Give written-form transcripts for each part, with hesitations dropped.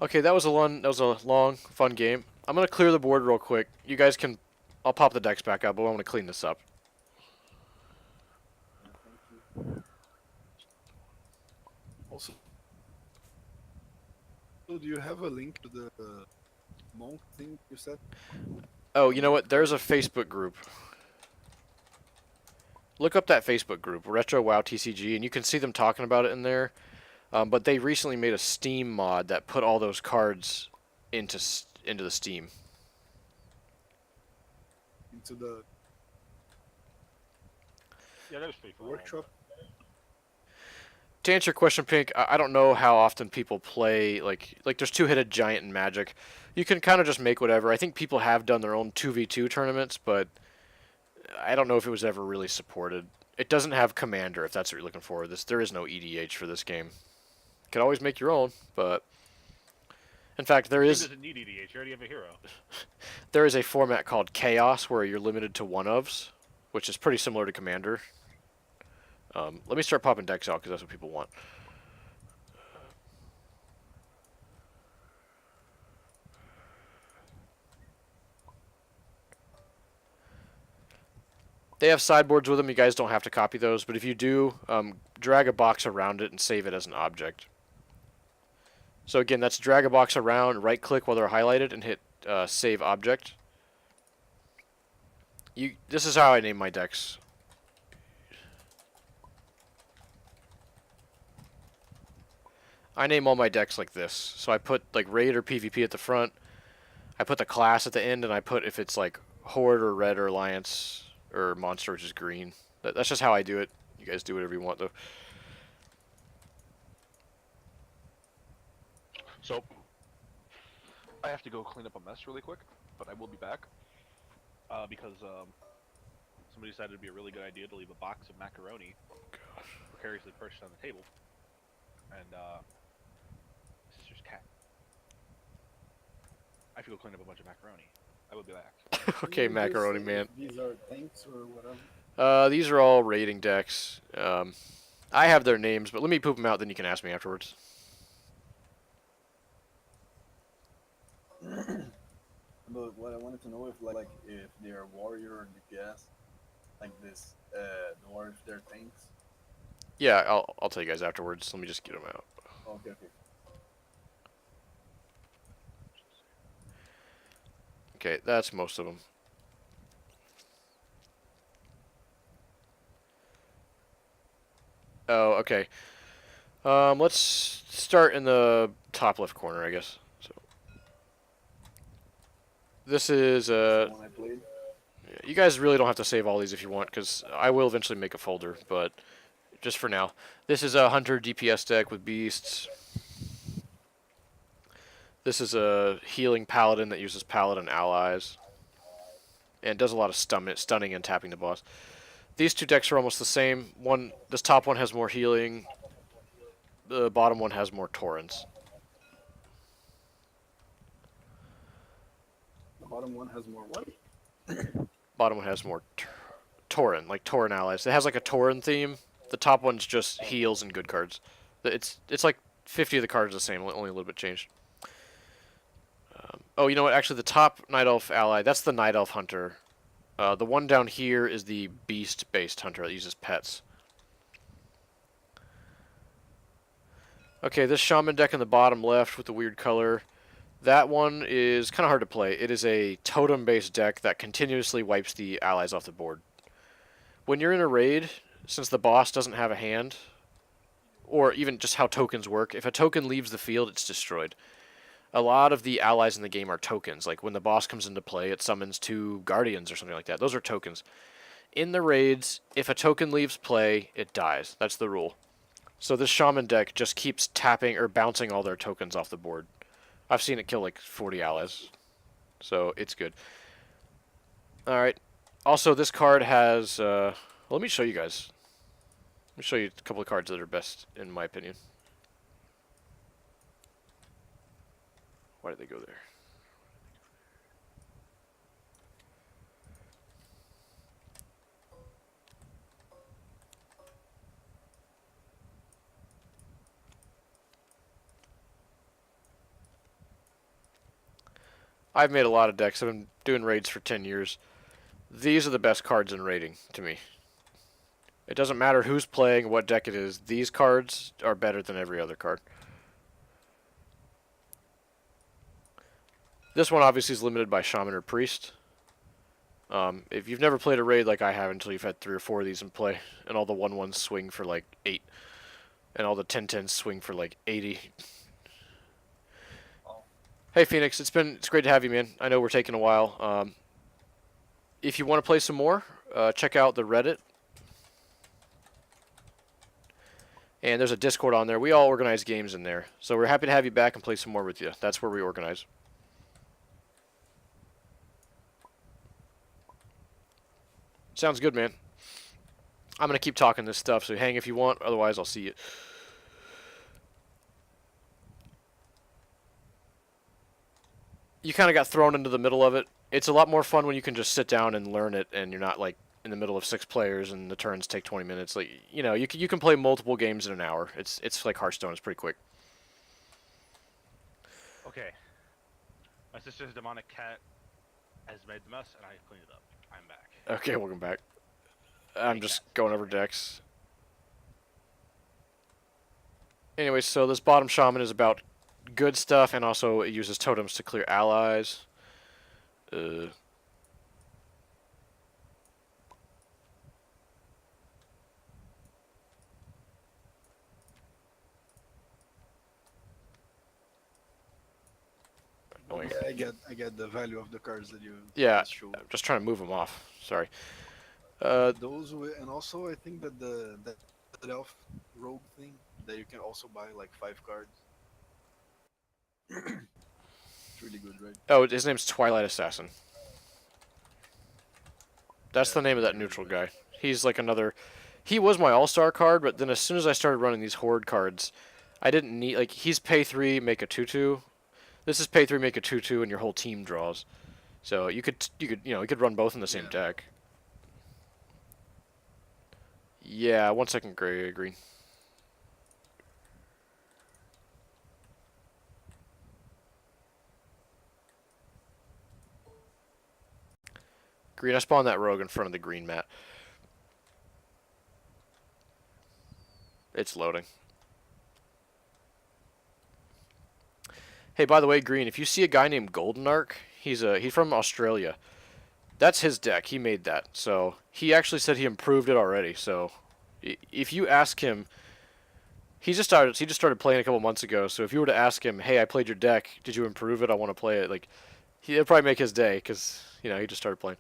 Okay, that was a long, fun game. I'm gonna clear the board real quick. You guys can, I'll pop the decks back up, but I want to clean this up. Yeah, thank you. Also, do you have a link to the monk thing you said Oh, for you know monk what? There's a cards? Facebook group. Look up that Facebook group, Retro WoW TCG, and you can see them talking about it in there. But they recently made a Steam mod that put all those cards into into the Steam. Into the Yeah, that was free for all. workshop? To answer your question, Pink, I don't know how often people play like there's two-headed giant in Magic. You can kind of just make whatever. I think people have done their own 2v2 tournaments, but I don't know if it was ever really supported. It doesn't have Commander, if that's what you're looking for. There is no EDH for this game. You can always make your own, but in fact, This game doesn't need EDH. You already have a hero. there is a format called Chaos where you're limited to one ofs, which is pretty similar to Commander. Let me start popping decks out because that's what people want. They have sideboards with them. You guys don't have to copy those, but if you do, drag a box around it and save it as an object. So again, that's drag a box around, right-click while they're highlighted, and hit Save Object. This is how I name my decks. I name all my decks like this. So I put like Raid or PvP at the front. I put the class at the end, and I put if it's like Horde or Red or Alliance or Monster, which is green. That's just how I do it. You guys do whatever you want, though. So, I have to go clean up a mess really quick, but I will be back. Because somebody decided it'd be a really good idea to leave a box of macaroni precariously perched on the table. And, sister's cat. I have to go clean up a bunch of macaroni. I will be back. Okay, Macaroni Man. These are tanks or whatever. These are all rating decks. I have their names, but let me poop them out, then you can ask me afterwards. But what I wanted to know if if they're warrior or DPS, like this, or if they're tanks. Yeah, I'll tell you guys afterwards. Let me just get them out. Okay, okay. Okay, that's most of them. Oh, okay. Let's start in the top left corner, I guess. So this is That's the one I played. you guys really don't have to save all these if you want, because I will eventually make a folder, but just for now. This is a Hunter DPS deck with beasts. This is a healing paladin that uses paladin allies. And does a lot of stunning and tapping the boss. These two decks are almost the same. This top one has more healing. The bottom one has more torrents. The bottom one has more what? Bottom one has more Tauren, like Tauren allies. It has like a Tauren theme. The top one's just heals and good cards. It's like 50 of the cards are the same, only a little bit changed. Oh, you know what? Actually, the top Night Elf ally, that's the Night Elf Hunter. The one down here is the Beast-based Hunter that uses pets. Okay, this Shaman deck in the bottom left with the weird color. That one is kind of hard to play. It is a totem-based deck that continuously wipes the allies off the board. When you're in a raid, since the boss doesn't have a hand, or even just how tokens work, if a token leaves the field, it's destroyed. A lot of the allies in the game are tokens. Like when the boss comes into play, it summons 2 guardians or something like that. Those are tokens. In the raids, if a token leaves play, it dies. That's the rule. So this shaman deck just keeps tapping or bouncing all their tokens off the board. I've seen it kill like 40 allies. So it's good. Alright. Also, this card has... let me show you guys. Let me show you a couple of cards that are best, in my opinion. Why did they go there? I've made a lot of decks. I've been doing raids for 10 years. These are the best cards in raiding to me. It doesn't matter who's playing, what deck it is. These cards are better than every other card. This one obviously is limited by Shaman or Priest. If you've never played a raid like I have until you've had 3 or 4 of these in play, and all the 1/1s swing for like 8, and all the 10/10s swing for like 80. Hey Phoenix, it's great to have you, man. I know we're taking a while. If you want to play some more, check out the Reddit. And there's a Discord on there. We all organize games in there. So we're happy to have you back and play some more with you. That's where we organize. Sounds good, man. I'm going to keep talking this stuff, so hang if you want. Otherwise, I'll see you. You kind of got thrown into the middle of it. It's a lot more fun when you can just sit down and learn it, and you're not like in the middle of 6 players and the turns take 20 minutes. Like, you know, you can play multiple games in an hour. It's like Hearthstone. It's pretty quick. Okay. My sister's demonic cat has made the mess, and I cleaned it up. I'm back. Okay, welcome back. I'm just going over decks. Anyway, so this bottom shaman is about good stuff, and also it uses totems to clear allies. Yeah, I get the value of the cards that you Yeah, showed. I'm just trying to move them off. Sorry. And also I think that that elf rogue thing that you can also buy like 5 cards. It's really good, right? Oh, his name's Twilight Assassin. That's the name of that neutral guy. He's like another... He was my all-star card, but then as soon as I started running these horde cards, I didn't need... Like, he's pay 3, make a 2/2. This is pay 3, make a 2/2, and your whole team draws. So you could run both in the same deck. Yeah, 1 second, gray, green. Green, I spawned that rogue in front of the green mat. It's loading. Hey, by the way, Green, if you see a guy named Golden Arc, he's from Australia. That's his deck. He made that. So he actually said he improved it already. So if you ask him, he just started playing a couple months ago. So if you were to ask him, hey, I played your deck. Did you improve it? I want to play it. Like, it'd probably make his day because he just started playing.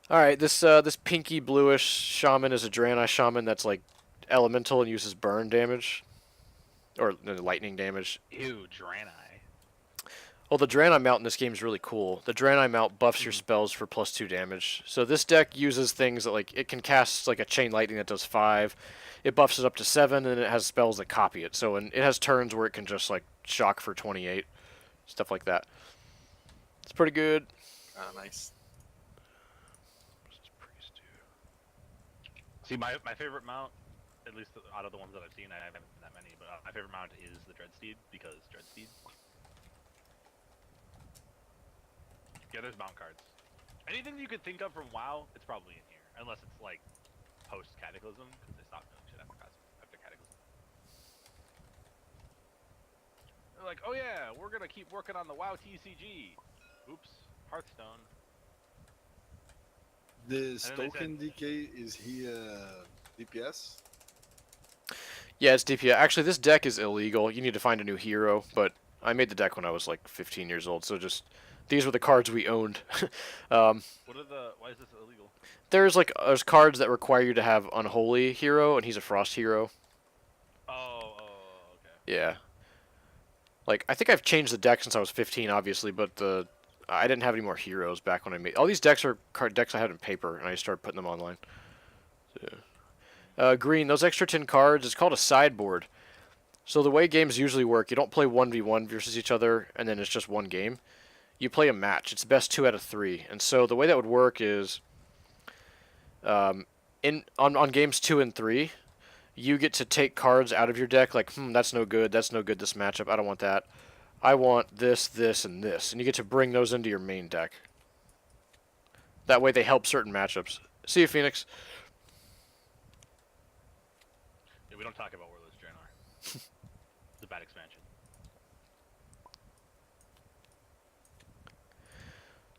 All right, this pinky bluish shaman is a Draenei shaman that's like elemental and uses burn damage. Or lightning damage. Ew, Draenei. Well, the Draenei mount in this game is really cool. The Draenei mount buffs your spells for +2 damage. So this deck uses things that, like, it can cast like a chain lightning that does 5. It buffs it up to 7, and it has spells that copy it. So it has turns where it can just like shock for 28, stuff like that. It's pretty good. Ah, nice. See, my favorite mount, at least out of the ones that I've seen, I haven't seen that many, but my favorite mount is the Dreadsteed, because Dreadsteed. Yeah, there's mount cards. Anything you could think of from WoW, it's probably in here, unless it's like post-Cataclysm, because they stopped doing shit after Cataclysm. They're like, oh yeah, we're gonna keep working on the WoW TCG. Oops, Hearthstone. This token DK, is he DPS? Yeah, it's DPS. Actually, this deck is illegal. You need to find a new hero, but I made the deck when I was like 15 years old, so just these were the cards we owned. Why is this illegal? There's cards that require you to have Unholy hero, and he's a Frost hero. Oh, okay. Yeah. Like, I think I've changed the deck since I was 15, obviously, but I didn't have any more heroes back when I made... All these decks are card decks I had in paper, and I started putting them online. So. Green, those extra 10 cards, it's called a sideboard. So the way games usually work, you don't play 1v1 versus each other, and then it's just one game. You play a match. It's best 2 out of 3. And so the way that would work is, on games 2 and 3, you get to take cards out of your deck, like, that's no good, this matchup, I don't want that. I want this, this, and this. And you get to bring those into your main deck. That way they help certain matchups. See you, Phoenix. Yeah, we don't talk about where those Dren are. It's a bad expansion.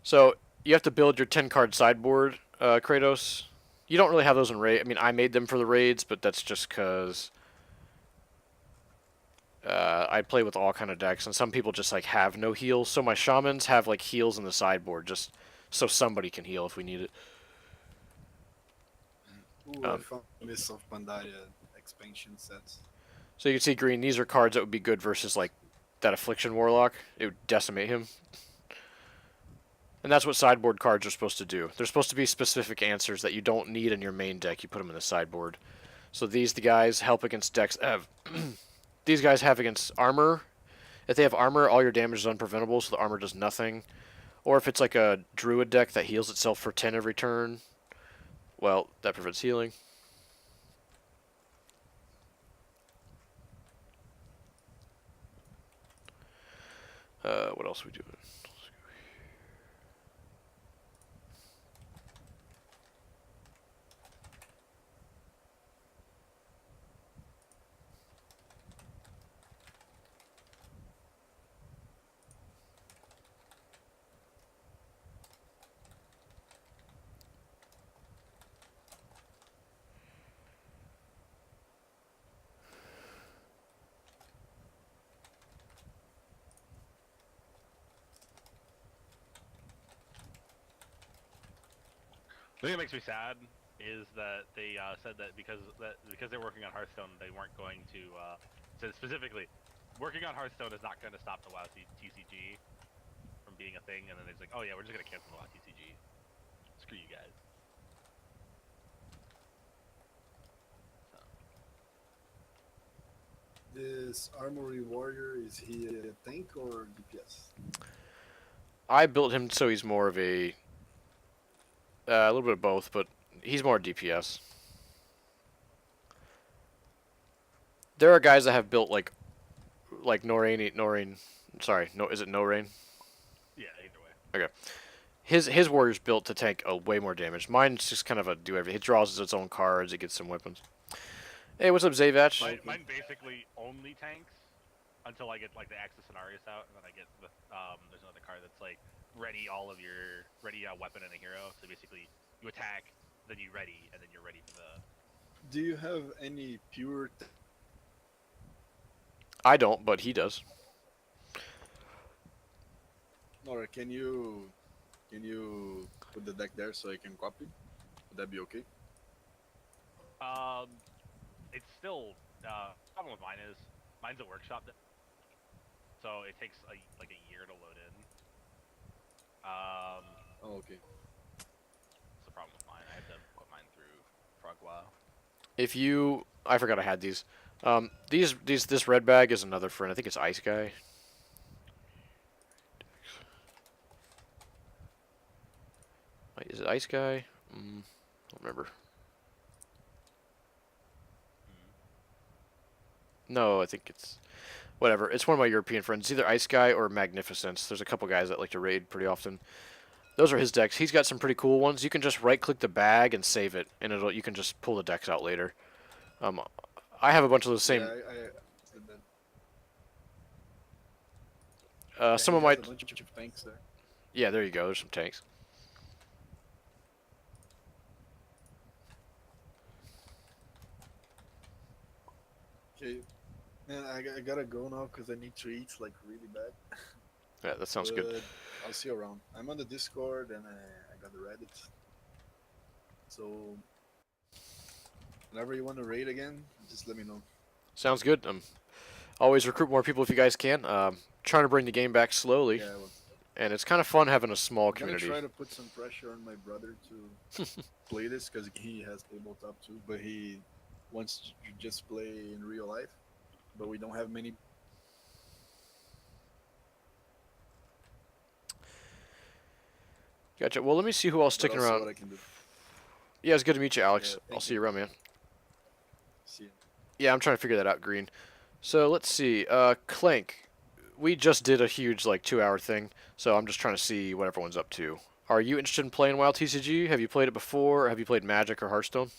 So you have to build your 10-card sideboard, Kratos. You don't really have those in raid. I mean, I made them for the raids, but that's just because I play with all kind of decks, and some people just like have no heals. So my shamans have like heals in the sideboard, just so somebody can heal if we need it. Ooh, I found a list of Pandaria expansion sets. So you can see green. These are cards that would be good versus like that Affliction Warlock. It would decimate him. And that's what sideboard cards are supposed to do. They're supposed to be specific answers that you don't need in your main deck. You put them in the sideboard. So the guys help against decks. These guys have against armor. If they have armor, all your damage is unpreventable, so the armor does nothing. Or if it's like a druid deck that heals itself for 10 every turn, well, that prevents healing. What else are we doing? The thing that makes me sad is that they said that because they're working on Hearthstone, they weren't going to. Said specifically, working on Hearthstone is not going to stop the WoW TCG from being a thing, and then it's like, oh yeah, we're just going to cancel the WoW TCG. Screw you guys. So. This Armory Warrior, is he a tank or DPS? I built him so he's more of a little bit of both, but he's more DPS. There are guys that have built like Norrain. Sorry, no, is it Norrain? Yeah, either way. Okay. His warrior's built to tank way more damage. Mine's just kind of a do everything. It draws its own cards. It gets some weapons. Hey, what's up, Zavach? Mine basically only tanks until I get like the Axis Scenarios out, and then I get the there's another card that's like ready weapon and a hero. So basically, you attack, then you ready, and then you're ready for the. Do you have any pure? I don't, but he does. Or can you put the deck there so I can copy? Would that be okay? It's still problem with mine is mine's a workshop, so it takes like a year to load in. Oh, okay. That's the problem with mine. I have to put mine through Frogwa. If you, I forgot I had these. This red bag is another friend. I think it's Ice Guy. Wait, is it Ice Guy? I don't remember. No, I think it's whatever. It's one of my European friends. It's either Ice Guy or Magnificence. There's a couple guys that like to raid pretty often. Those are his decks. He's got some pretty cool ones. You can just right-click the bag and save it, and you can just pull the decks out later. I have a bunch of those same. Yeah, I did that. Some he of my. has a bunch of tanks there. Yeah, there you go. There's some tanks. Okay, man, I gotta go now because I need to eat like really bad. Yeah, that sounds good. But I'll see you around. I'm on the Discord and I got the Reddit. So whenever you want to raid again, just let me know. Sounds good. Always recruit more people if you guys can. Trying to bring the game back slowly, Yeah, well, and it's kind of fun having a small I'm gonna community. try to put some pressure on my brother to play this because he has tabletop too, but he wants to just play in real life. But we don't have many. Gotcha. Well, let me see who else but sticking I'll see around. what I can do. Yeah, it's good to meet you, Alex. Yeah, I'll thank see you. you around, man. See you. Yeah, I'm trying to figure that out, Green. So let's see. Clank, we just did a huge like 2-hour thing, so I'm just trying to see what everyone's up to. Are you interested in playing WoW TCG? Have you played it before? Or have you played Magic or Hearthstone?